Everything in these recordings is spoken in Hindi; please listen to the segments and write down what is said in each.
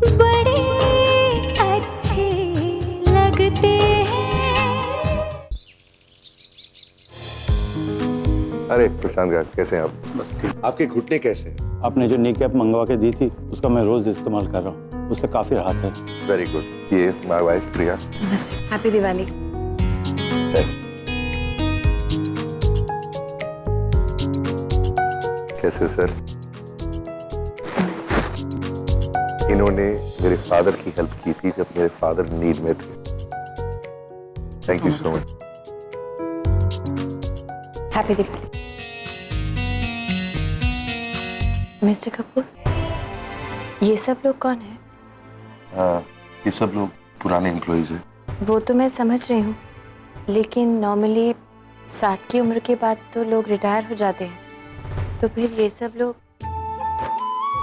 बड़े अच्छे लगते हैं। अरे प्रशांत यार, कैसे हैं आप? बस ठीक। आपके घुटने कैसे हैं? आपने जो नी कैप मंगवा के दी थी उसका मैं रोज इस्तेमाल कर रहा हूँ, उससे काफी राहत है। Very good. ये my wife Priya. Happy Diwali. कैसे हो सर? इन्होंने मेरे फादर की हेल्प की थी जब मेरे फादर नीड में थे। Thank you so much. Happy Diwali. Mister Kapoor, ये सब लोग कौन है? हाँ, ये सब लोग पुराने एम्प्लॉइज हैं। वो तो मैं समझ रही हूँ, लेकिन नॉर्मली 60 की उम्र के बाद तो लोग रिटायर हो जाते हैं, तो फिर ये सब लोग?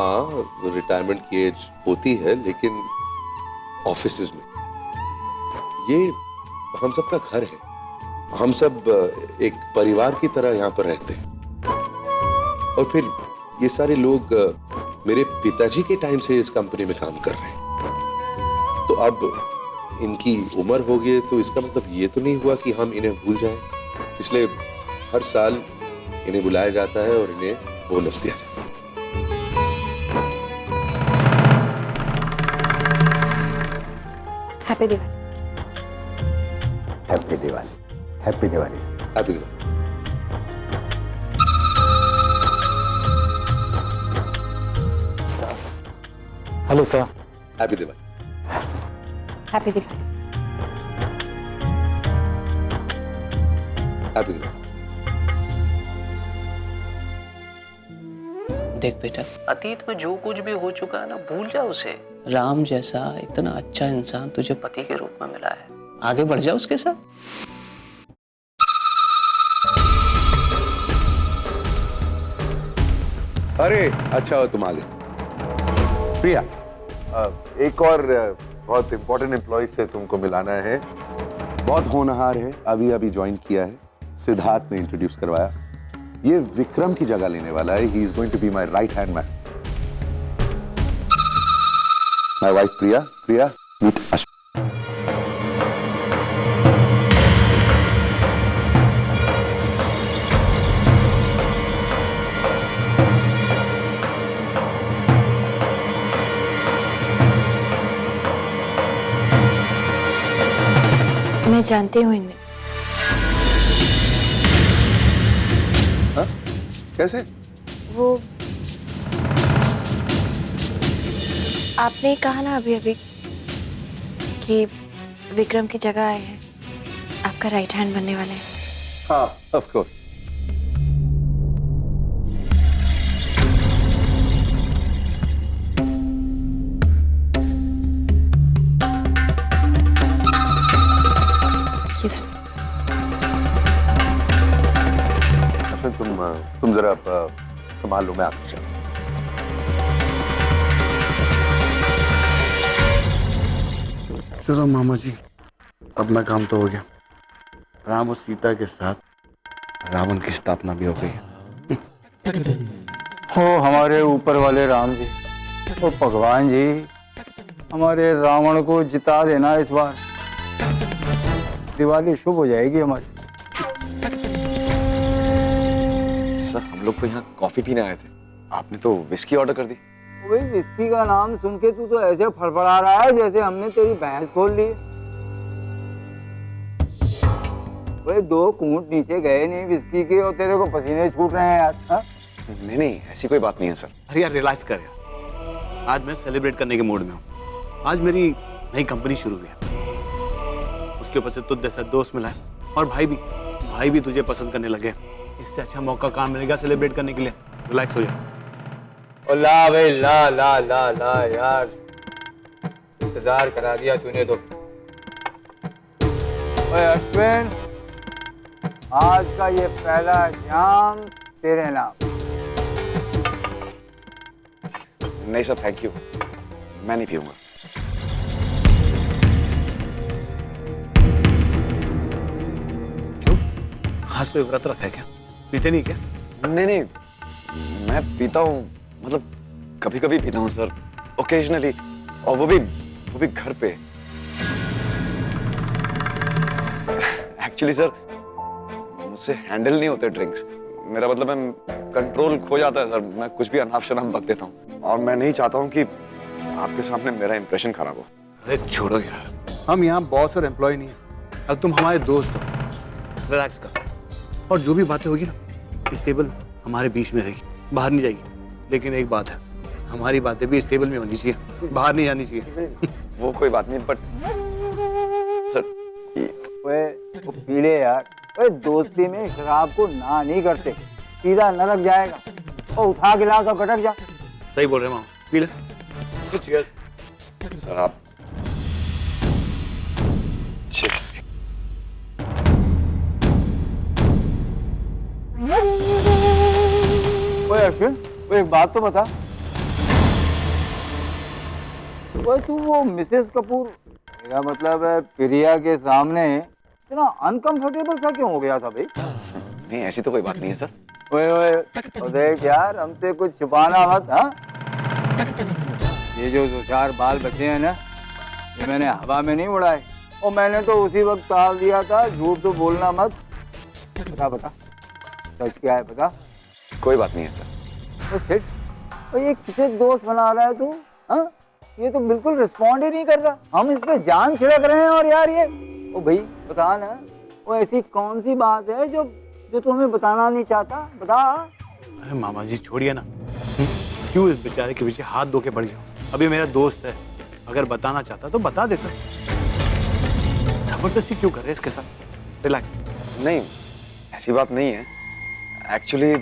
हाँ, रिटायरमेंट की एज होती है, लेकिन ऑफिसेज में ये हम सब का घर है। हम सब एक परिवार की तरह यहाँ पर रहते हैं। और फिर ये सारे लोग मेरे पिताजी के टाइम से इस कंपनी में काम कर रहे हैं, तो अब इनकी उम्र हो गई, तो इसका मतलब ये तो नहीं हुआ कि हम इन्हें भूल जाएं। इसलिए हर साल इन्हें बुलाया जाता है और इन्हें बोनस दिया जाता है। Happy Diwali. Happy Diwali. Happy Diwali. Happy Diwali. Hello sir. Happy Diwali. Happy Diwali. Happy Diwali. देख बेटा, अतीत में जो कुछ भी हो चुका है ना, भूल जा उसे। राम जैसा इतना अच्छा इंसान तुझे पति के रूप में मिला है, आगे बढ़ जा उसके साथ। अरे अच्छा हो तुम आ गए। प्रिया, एक और बहुत इंपॉर्टेंट एम्प्लॉय से तुमको मिलाना है। बहुत होनहार है, अभी अभी ज्वाइन किया है। सिद्धार्थ ने इंट्रोड्यूस करवाया। ये विक्रम की जगह लेने वाला है। He is going to be my right hand man. My wife Priya. Priya, meet Ashwin. मैं जानती हूँ इन्हें। हाँ? कैसे? वो आपने कहा ना अभी अभी कि विक्रम की जगह आए हैं, आपका राइट हैंड बनने वाले हैं। हाँ, ऑफ कोर्स। Excuse me. तुम जरा संभाल लो, मैं आपको चलूं। चलो मामा जी, अपना काम तो हो गया। राम और सीता के साथ रावण की स्थापना भी हो गई। हो हमारे ऊपर वाले राम जी, ओ भगवान जी, हमारे रावण को जिता देना इस बार। दिवाली शुभ हो जाएगी हमारी। सर, हम लोग तो यहाँ कॉफी पीने आए थे, आपने तो विस्की ऑर्डर कर दी। वही विस्की का नाम सुन के तू तो ऐसे फड़फड़ा रहा है जैसे हमने तेरी भैंस खोल ली। वही 2 घूंट नीचे गए नहीं विस्की के और तेरे को पसीने छूट रहे हैं यार। हा? नहीं नहीं, ऐसी कोई बात नहीं है सर। अरे यार, रियलाइज कर यार, आज मैं सेलिब्रेट करने के मूड में हूँ। आज मेरी नई कंपनी शुरू हुई है, उसके ऊपर से तुझ जैसा दोस्त मिला है, और भाई भी तुझे पसंद करने लगे। इससे अच्छा मौका कहाँ मिलेगा सेलिब्रेट करने के लिए। रिलैक्स हो जा। और ला भाई ला ला ला ला यार, इंतजार करा दिया तूने तो। ओए अश्विन, आज का ये पहला जाम तेरे नाम। नहीं सर, थैंक यू, मैं नहीं पीऊंगा। आज कोई व्रत रखा है क्या? पीते नहीं क्या? नहीं नहीं, मैं पीता हूँ, मतलब कभी कभी पीता हूँ सर, ओकेजनली। और वो भी घर पे। एक्चुअली सर, मुझसे हैंडल नहीं होते ड्रिंक्स। मेरा मतलब मैं कंट्रोल खो जाता है सर, मैं कुछ भी अनाप शनाप बक देता हूँ, और मैं नहीं चाहता हूँ कि आपके सामने मेरा इंप्रेशन खराब हो। अरे छोड़ो यार, हम यहाँ बॉस और एम्प्लॉय नहीं है। अब तुम हमारे दोस्त हो, रिलैक्स करो। और जो भी बातें होगी ना, इस टेबल हमारे बीच में रहेगी, बाहर नहीं जाएगी। लेकिन एक बात है, हमारी बातें भी इस टेबल में होनी चाहिए, बाहर नहीं जानी चाहिए। वो कोई बात नहीं, बट सर वो पीले यार, ओए दोस्ती में शराब को ना नहीं करते, सीधा नरक जाएगा। ओ उठा गिलास और गटक जा। सही बोल रहे मामा, पी ले। सर आप Cheers. ओए अश्विन, ओए एक बात तो बता, ओए तू वो मिसेस कपूर, मेरा मतलब है प्रिया के सामने इतना अनकंफर्टेबल सा क्यों हो गया था भाई? नहीं, ऐसी तो कोई बात नहीं है सर। ओए ओए, तो देख यार, हमसे कुछ छुपाना मत। हाँ, ये जो दो चार बाल बचे हैं ना, ये मैंने हवा में नहीं उड़ाए, और मैंने तो उसी वक्त टाल दिया था। झूठ तो बोलना मत। बता बता, सच क्या है बता। कोई बात नहीं है सर। तो फिर तो ये किसे दोस्त बना रहा है तू? हाँ, ये तो बिल्कुल रिस्पॉन्ड ही नहीं कर रहा। हम इस पे जान छिड़क रहे हैं, और यार ये ओ भाई बता ना, वो ऐसी कौन सी बात है जो तू हमें बताना नहीं चाहता? बता। अरे मामा जी छोड़िए ना, क्यों इस बेचारे के पीछे हाथ धो के पड़ गया? अभी मेरा दोस्त है, अगर बताना चाहता तो बता देता। जबरदस्ती क्यों कर रहे हैं इसके साथ? रिलैक्स। नहीं, ऐसी बात नहीं है। एक्चुअली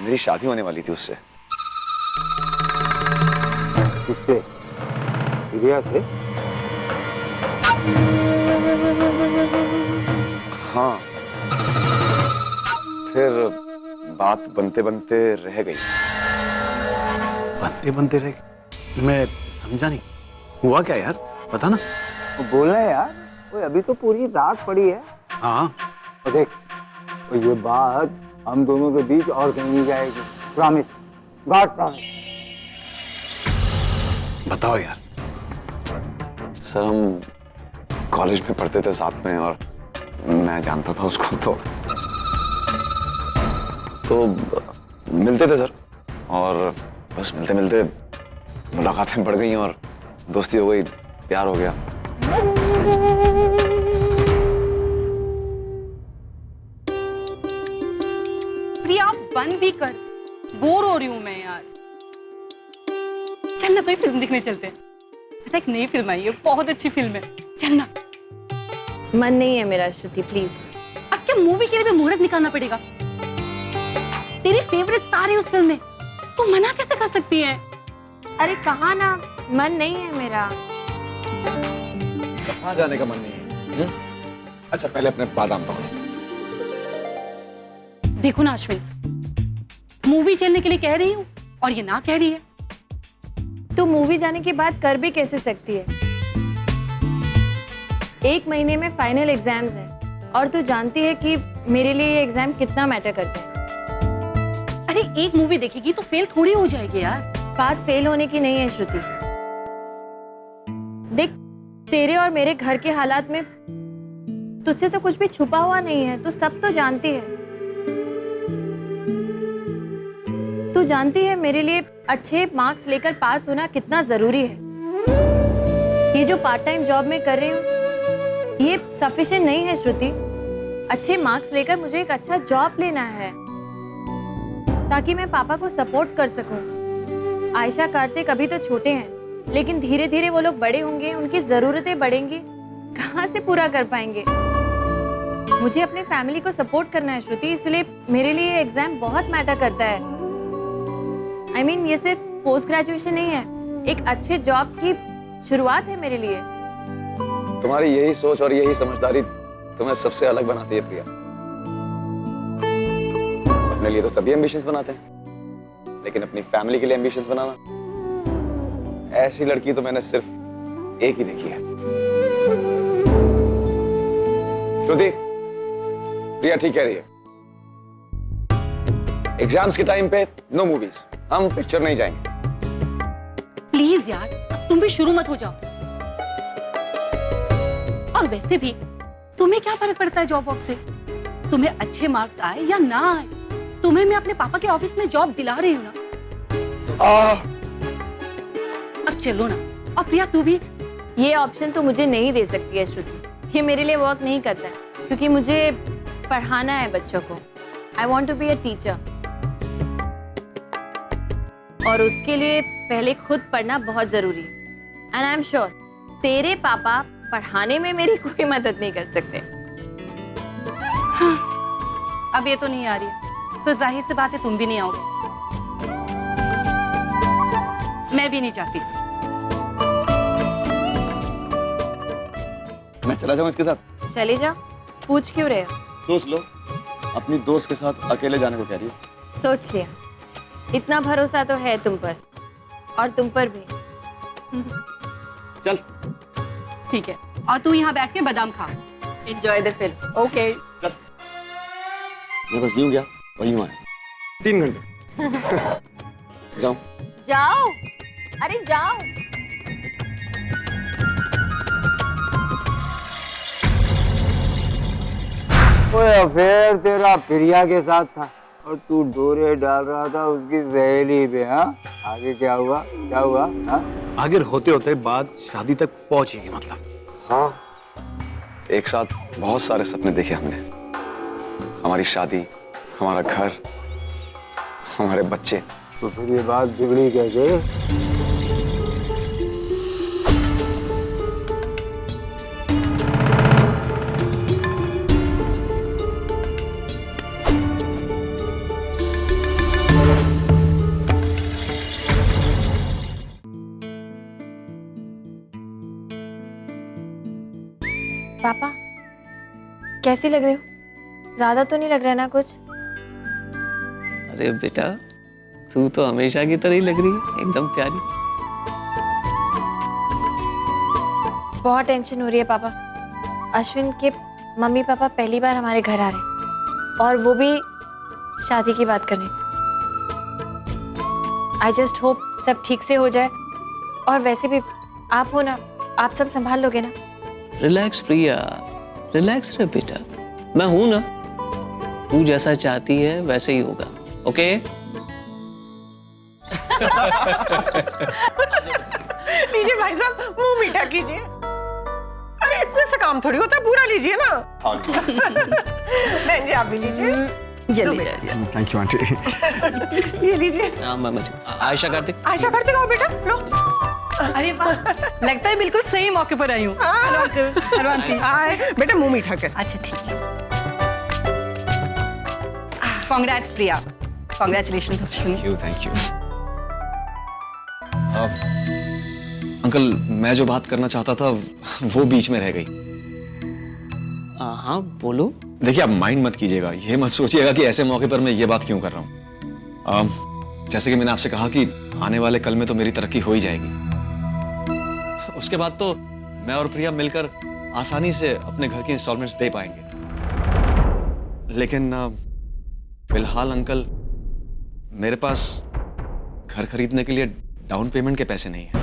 मेरी शादी होने वाली थी उससे। किससे? प्रिया से? हाँ, फिर बात बनते बनते रह गई। बनते बनते रह गए? मैं समझा नहीं, हुआ क्या यार, बता ना। वो बोल रहे हैं यार, वो अभी तो पूरी रात पड़ी है। हाँ, और देख, तो ये बात हम दोनों के बीच और कहीं नहीं जाएगी। Promise, God promise. बताओ यार। सर हम कॉलेज में पढ़ते थे साथ में, और मैं जानता था उसको, तो मिलते थे सर, और बस मिलते मिलते मुलाकातें बढ़ गई और दोस्ती हो गई, प्यार हो गया। प्रिया बंद भी कर, बोर हो रही हूँ मैं यार। चल ना कोई फिल्म देखने चलते हैं। पता एक नई फिल्म आई है, बहुत अच्छी फिल्म है, चल ना। मन नहीं है मेरा श्रुति, प्लीज। अब क्या मूवी के लिए भी मुहूर्त निकालना पड़ेगा? तेरी फेवरेट स्टार है उस फिल्म में, तू मना कैसे कर सकती है? अरे कहा ना, मन नहीं है मेरा। कहाँ जाने का मन नहीं है? अच्छा पहले अपने बादाम पकड़ो। देखो ना अश्विन, मूवी चलने के लिए कह रही हूँ और ये ना कह रही है। तू मूवी जाने की बात कर भी कैसे सकती है? 1 महीने में फाइनल एग्जाम्स हैं, और तू जानती है कि मेरे लिए ये एग्जाम कितना मैटर करते हैं। अरे एक मूवी देखेगी तो फेल थोड़ी हो जाएगी यार। बात फेल होने की नहीं है श्रुति। देख, तेरे और मेरे घर के हालात में तुझसे तो कुछ भी छुपा हुआ नहीं है, तू सब तो जानती है। तू जानती है मेरे लिए अच्छे मार्क्स लेकर पास होना कितना जरूरी है। ये जो पार्ट टाइम जॉब में कर रही हूँ, ये सफिशिएंट नहीं है श्रुति। अच्छे मार्क्स लेकर मुझे एक अच्छा जॉब लेना है, ताकि मैं पापा को सपोर्ट कर सकूं। आयशा कार्तिक अभी तो छोटे हैं, लेकिन धीरे धीरे वो लोग बड़े होंगे, उनकी जरूरतें बढ़ेंगी, कहाँ से पूरा कर पाएंगे? मुझे अपने फैमिली को सपोर्ट करना है श्रुति, इसलिए मेरे लिए ये एग्जाम बहुत मैटर करता है। I mean, ये सिर्फ पोस्ट ग्रेजुएशन नहीं है, एक अच्छे जॉब की शुरुआत है मेरे लिए। तुम्हारी यही सोच और यही समझदारी तुम्हें सबसे अलग बनाती है प्रिया। अपने लिए तो सभी एम्बिशंस बनाते हैं, लेकिन अपनी फैमिली के लिए एम्बिशंस बनाना, ऐसी लड़की तो मैंने सिर्फ एक ही देखी है। श्रुति, प्रिया ठीक कह रही है। एग्जाम्स के टाइम पे नो मूवीज, हम पिक्चर नहीं जाएंगे। प्लीज प्लीज यार, अब तुम भी शुरू मत हो जाओ। और वैसे भी तुम्हें क्या फर्क पड़ता है जॉब वॉब से? तुम्हें अच्छे मार्क्स आए या ना आए, तुम्हें मैं अपने पापा के ऑफिस में जॉब दिला रही हूँ ना। अब चलो ना। और प्रिया तू भी। ये ऑप्शन तो मुझे नहीं दे सकती है श्रुति, ये मेरे लिए वर्क नहीं करता है, क्योंकि मुझे पढ़ाना है बच्चों को। I want to be a teacher, और उसके लिए पहले खुद पढ़ना बहुत जरूरी है। एंड आई एम श्योर तेरे पापा पढ़ाने में मेरी कोई मदद नहीं कर सकते। हाँ, अब ये तो नहीं आ रही है, तो जाहिर सी बात है तुम भी नहीं आओगे। मैं भी नहीं चाहती। मैं चला जाऊं इसके साथ? चले जाओ, पूछ क्यों रहे हो? सोच लो, अपनी दोस्त के साथ अकेले जाने को कह रही है। सोच लिया, इतना भरोसा तो है तुम पर, और तुम पर भी। चल ठीक है, और तू यहाँ बैठ के बादाम खा। Enjoy the film. ओके। मैं बस यूं गया वही हुआ है 3 घंटे। जाओ जाओ, अरे जाओ। कोई अफेयर तेरा प्रिया के साथ था और तू डोरे डाल रहा था उसकी सहेली पे। हाँ, आगे क्या हुआ? क्या हुआ? हाँ, आगे होते होते बात शादी तक पहुंचेगी मतलब। हाँ, एक साथ बहुत सारे सपने देखे हमने। हमारी शादी, हमारा घर, हमारे बच्चे। तो फिर ये बात बिगड़ी कैसे? पापा कैसी लग रही हो? ज्यादा तो नहीं लग रहा है ना कुछ? अरे बेटा, तू तो हमेशा की तरह ही लग रही है, एकदम प्यारी। बहुत टेंशन हो रही है पापा। अश्विन के मम्मी पापा पहली बार हमारे घर आ रहे हैं, और वो भी शादी की बात करने। आई जस्ट होप सब ठीक से हो जाए। और वैसे भी आप हो ना, आप सब संभाल लोगे ना? रिलैक्स प्रिया, रिलैक्स रहे बेटा, मैं हूं ना। तू जैसा चाहती है वैसे ही होगा, ओके? लीजिए भाई साहब, मुंह मीठा कीजिए। अरे इतने से काम थोड़ी होता है, पूरा लीजिए ना। बहन जी आप भी लीजिए। ये लीजिए। Thank you aunty. ये लीजिए। आयशा कार्तिक। आयशा करते आओ बेटा, लो। अरे वाह, लगता है बिल्कुल सही मौके पर आई हूँ। Hello uncle, hello aunty. बेटा मुंह मीठा कर। अच्छा ठीक है। Congrats Priya, congratulations Ashwin. Thank you. Uncle, मैं जो बात करना चाहता था वो बीच में रह गई। हाँ बोलो। देखिए, आप माइंड मत कीजिएगा, ये मत सोचिएगा कि ऐसे मौके पर मैं ये बात क्यों कर रहा हूँ। जैसे कि मैंने आपसे कहा कि आने वाले कल में तो मेरी तरक्की हो ही जाएगी। उसके बाद तो मैं और प्रिया मिलकर आसानी से अपने घर की इंस्टॉलमेंट्स दे पाएंगे। लेकिन फिलहाल अंकल, मेरे पास घर खरीदने के लिए डाउन पेमेंट के पैसे नहीं हैं।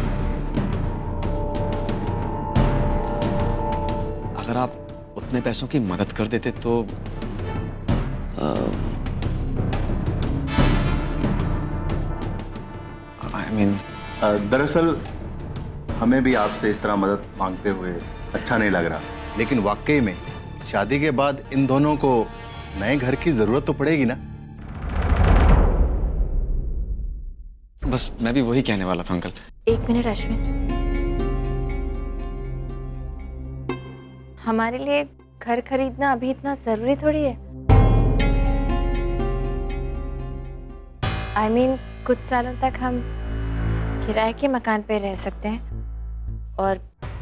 अगर आप उतने पैसों की मदद कर देते तो दरअसल हमें भी आपसे इस तरह मदद मांगते हुए अच्छा नहीं लग रहा, लेकिन वाकई में शादी के बाद इन दोनों को नए घर की जरूरत तो पड़ेगी ना। बस मैं भी वही कहने वाला था अंकल। एक मिनट अश्विन, हमारे लिए घर खरीदना अभी इतना जरूरी थोड़ी है। I mean, कुछ सालों तक हम किराए के मकान पे रह सकते हैं, और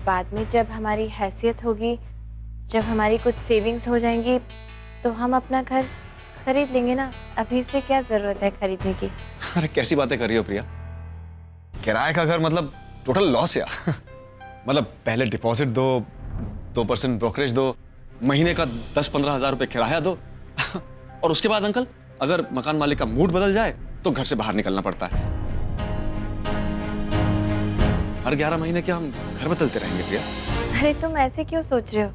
बाद में जब हमारी हैसियत होगी, जब हमारी कुछ सेविंग्स हो जाएंगी, तो हम अपना घर खरीद लेंगे ना। अभी से क्या जरूरत है खरीदने की? अरे कैसी बातें कर रही हो प्रिया, किराए का घर मतलब टोटल लॉस या मतलब पहले डिपॉजिट दो, 2% ब्रोकरेज दो, महीने का 10-15 हजार रुपए किराया दो और उसके बाद अंकल अगर मकान मालिक का मूड बदल जाए तो घर से बाहर निकलना पड़ता है। हर 11 महीने क्या हम घर बदलते रहेंगे प्रिया? अरे तुम ऐसे क्यों सोच रहे हो?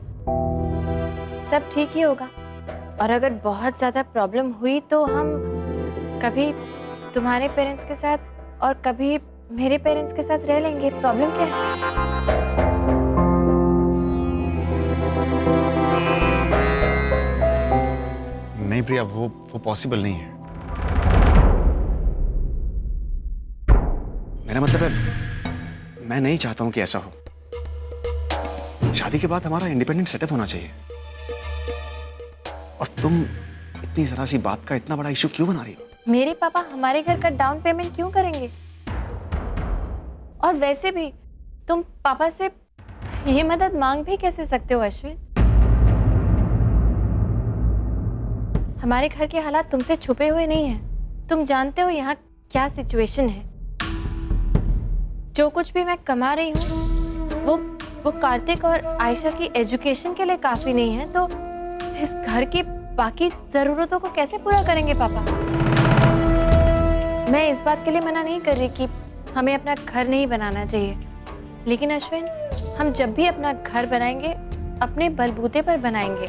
सब ठीक ही होगा। और अगर बहुत ज्यादा प्रॉब्लम हुई तो हम कभी तुम्हारे पेरेंट्स के साथ और कभी मेरे पेरेंट्स के साथ रह लेंगे। प्रॉब्लम क्या है? नहीं प्रिया, वो पॉसिबल नहीं है। मेरा मतलब है, मैं नहीं चाहता हूं कि ऐसा हो। शादी के बाद हमारा इंडिपेंडेंट सेटअप होना चाहिए। और तुम इतनी जरा सी बात का इतना बड़ा इशू क्यों बना रही हो? मेरे पापा हमारे घर का डाउन पेमेंट क्यों करेंगे? और वैसे भी तुम पापा से ये मदद मांग भी कैसे सकते हो अश्विन? हमारे घर के हालात तुमसे छुपे हुए नहीं हैं। तुम जानते हो यहाँ क्या सिचुएशन है। जो कुछ भी मैं कमा रही हूँ वो कार्तिक और आयशा की एजुकेशन के लिए काफी नहीं है, तो इस घर की बाकी जरूरतों को कैसे पूरा करेंगे पापा? मैं इस बात के लिए मना नहीं कर रही कि हमें अपना घर नहीं बनाना चाहिए, लेकिन अश्विन, हम जब भी अपना घर बनाएंगे अपने बलबूते पर बनाएंगे।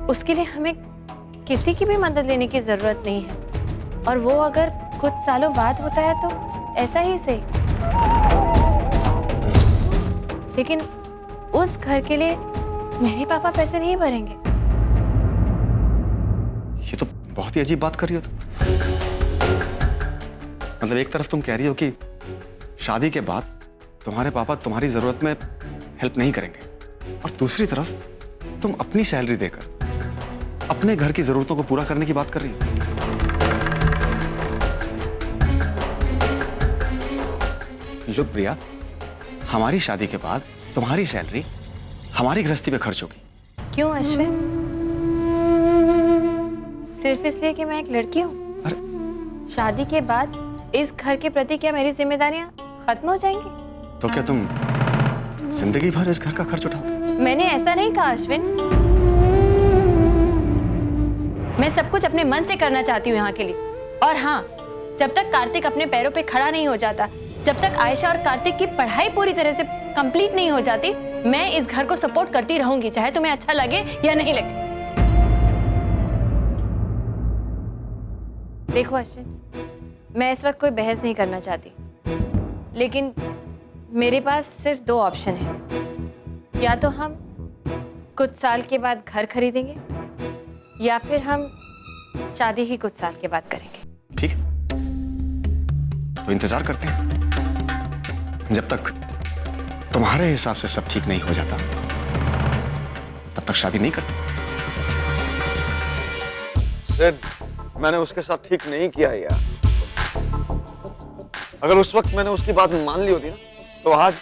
उसके लिए हमें किसी की भी मदद लेने की जरूरत नहीं है। और वो अगर कुछ सालों बाद होता है तो ऐसा ही सही, लेकिन उस घर के लिए मेरे पापा पैसे नहीं भरेंगे। ये तो बहुत ही अजीब बात कर रही हो तुम। मतलब एक तरफ तुम कह रही हो कि शादी के बाद तुम्हारे पापा तुम्हारी जरूरत में हेल्प नहीं करेंगे, और दूसरी तरफ तुम अपनी सैलरी देकर अपने घर की जरूरतों को पूरा करने की बात कर रही हो। लुक प्रिया, हमारी शादी के बाद तुम्हारी सैलरी हमारी गृहस्थी पे खर्च होगी। क्यों अश्विन? सिर्फ इसलिए कि मैं एक लड़की हूँ? अरे शादी के बाद इस घर के प्रति क्या मेरी जिम्मेदारियां खत्म हो जाएंगी? तो क्या तुम जिंदगी भर इस घर का खर्च उठाओगे? मैंने ऐसा नहीं कहा अश्विन। मैं सब कुछ अपने मन से करना चाहती हूँ यहाँ के लिए। और हाँ, जब तक कार्तिक अपने पैरों पे खड़ा नहीं हो जाता, जब तक आयशा और कार्तिक की पढ़ाई पूरी तरह से कंप्लीट नहीं हो जाती, मैं इस घर को सपोर्ट करती रहूंगी, चाहे तुम्हें अच्छा लगे या नहीं लगे। देखो अश्विन, मैं इस वक्त कोई बहस नहीं करना चाहती, लेकिन मेरे पास सिर्फ दो ऑप्शन है। या तो हम कुछ साल के बाद घर खरीदेंगे, या फिर हम शादी ही कुछ साल के बाद करेंगे। ठीक है, तो इंतजार करते हैं। जब तक तुम्हारे हिसाब से सब ठीक नहीं हो जाता, तब तक शादी नहीं करते। सिड, मैंने उसके साथ ठीक नहीं किया यार। अगर उस वक्त मैंने उसकी बात मान ली होती ना, तो आज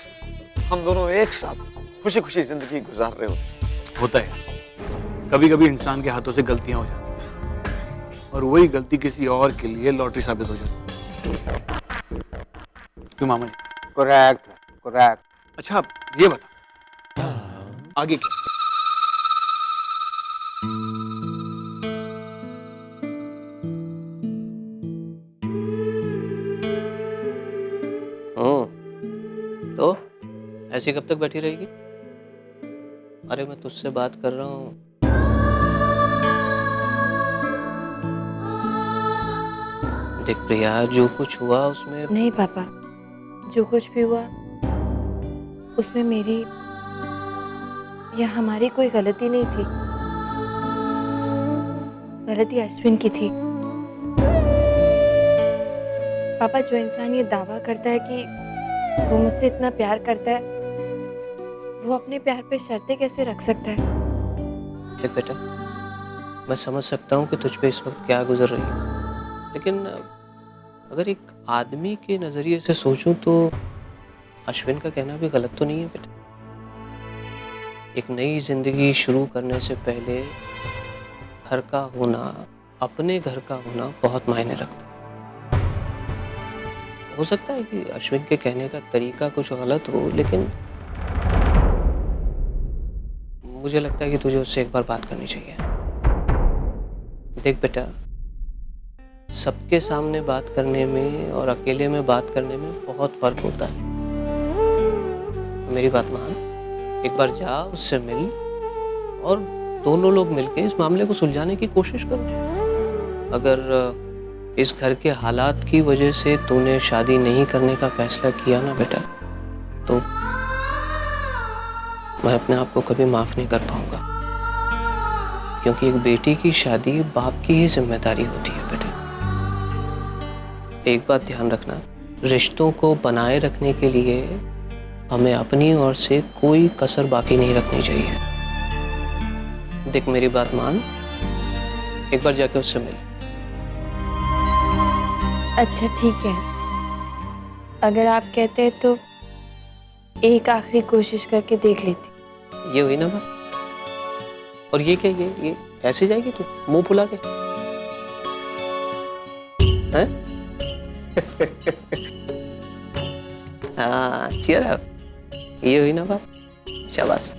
हम दोनों एक साथ खुशी खुशी जिंदगी गुजार रहे होते। होता है, कभी कभी इंसान के हाथों से गलतियां हो जाती हैं, और वही गलती किसी और के लिए लॉटरी साबित हो जाती है। क्यों मामा जी? Correct correct. अच्छा ये बता, आगे क्या? तो ऐसी कब तक बैठी रहेगी? अरे मैं तुझसे बात कर रहा हूँ। देख प्रिया, जो कुछ हुआ उसमें... नहीं पापा, जो कुछ भी हुआ उसमें मेरी या हमारी कोई गलती नहीं थी। गलती अश्विन की थी। पापा, जो इंसान ये दावा करता है कि वो मुझसे इतना प्यार करता है, वो अपने प्यार पे शर्तें कैसे रख सकता है? देख बेटा, मैं समझ सकता हूँ कि तुझ पे इस वक्त क्या गुजर रही है, लेकिन अगर एक आदमी के नजरिए से सोचूं तो अश्विन का कहना भी गलत तो नहीं है बेटा। एक नई जिंदगी शुरू करने से पहले घर का होना, अपने घर का होना बहुत मायने रखता है। हो सकता है कि अश्विन के कहने का तरीका कुछ गलत हो, लेकिन मुझे लगता है कि तुझे उससे एक बार बात करनी चाहिए। देख बेटा, सबके सामने बात करने में और अकेले में बात करने में बहुत फर्क होता है। मेरी बात मान, एक बार जा, उससे मिल और दोनों लोग मिलके इस मामले को सुलझाने की कोशिश करो। अगर इस घर के हालात की वजह से तूने शादी नहीं करने का फैसला किया ना बेटा, तो मैं अपने आप को कभी माफ नहीं कर पाऊंगा, क्योंकि एक बेटी की शादी बाप की ही जिम्मेदारी होती है बेटा। एक बात ध्यान रखना, रिश्तों को बनाए रखने के लिए हमें अपनी ओर से कोई कसर बाकी नहीं रखनी चाहिए। देख मेरी बात मान, एक बार जाके उससे मिल। अच्छा ठीक है, अगर आप कहते हैं तो एक आखिरी कोशिश करके देख लेती। ये हुई ना बात। और ये क्या, ये ऐसे जाएगी तू मुंह फुला के? हैं? हाँ cheer up। ये हुई ना बात, शाबाश।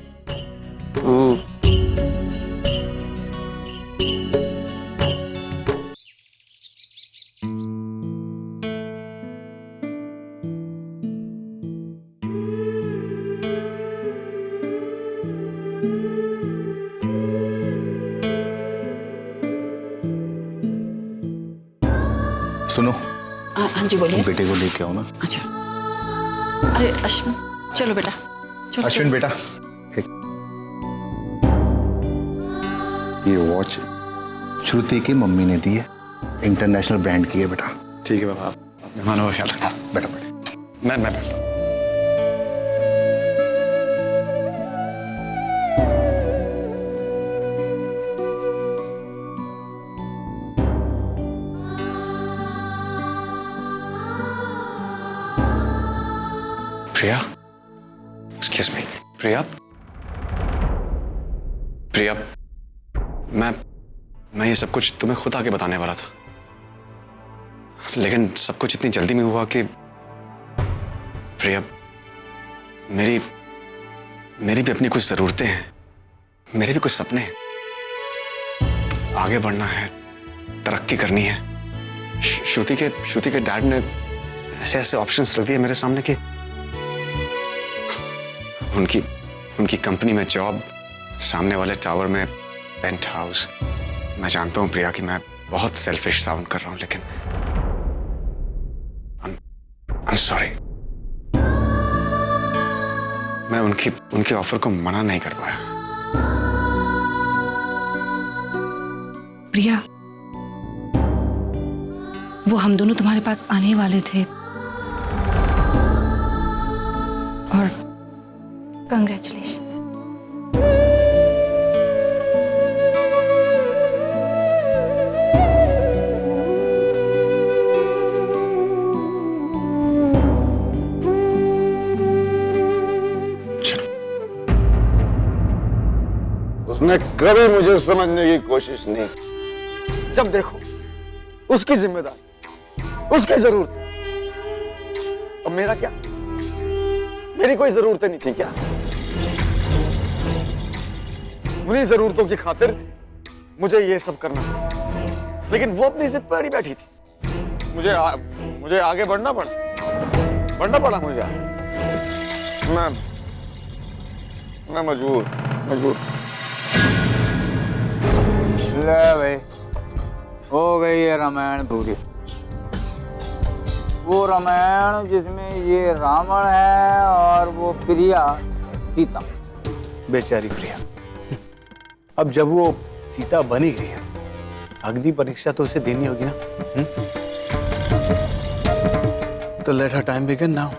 सुनो, हाँ जी बोलिए। बेटे को लेके आओ ना। अच्छा, अरे अश्विन चलो बेटा, चलो अश्विन बेटा, ये वॉच श्रुति की मम्मी ने दी है, इंटरनेशनल ब्रांड की है बेटा। ठीक है बाबा, आप मेहमानों का ख्याल रखना। बेटा बेटा, मैं बैठता हूँ। प्रिया, एक्सक्यूज मी। प्रिया, प्रिया, मैं ये सब कुछ तुम्हें खुद आके बताने वाला था, लेकिन सब कुछ इतनी जल्दी में हुआ कि प्रिया, मेरी भी अपनी कुछ जरूरतें हैं, मेरे भी कुछ सपने हैं। आगे बढ़ना है, तरक्की करनी है। श्रुति के डैड ने ऐसे ऐसे ऑप्शंस रख दिए मेरे सामने कि उनकी कंपनी में जॉब, सामने वाले टावर में पेंट हाउस। मैं जानता हूं प्रिया कि मैं बहुत सेल्फिश साउंड कर रहा हूं, लेकिन I'm sorry। मैं उनके ऑफर को मना नहीं कर पाया। प्रिया, वो हम दोनों तुम्हारे पास आने वाले थे और कंग्रेचुलेशंस। उसने कभी मुझे समझने की कोशिश नहीं की। जब देखो उसकी जिम्मेदारी, उसकी जरूरत। अब मेरा क्या? मेरी कोई जरूरतें नहीं थी क्या? उन्हीं जरूरतों की खातिर मुझे ये सब करना पड़ा, लेकिन वो अपनी जिद पर अड़ी बैठी थी। मुझे आगे बढ़ना पड़ा मुझे। मैं मजबूर। ले भाई, हो गई ये रामायण पूरी। वो रामायण जिसमें ये रावण है और वो प्रिया सीता। बेचारी प्रिया, अब जब वो सीता बनी गई है, अग्नि परीक्षा तो उसे देनी होगी ना। तो let her time begin now.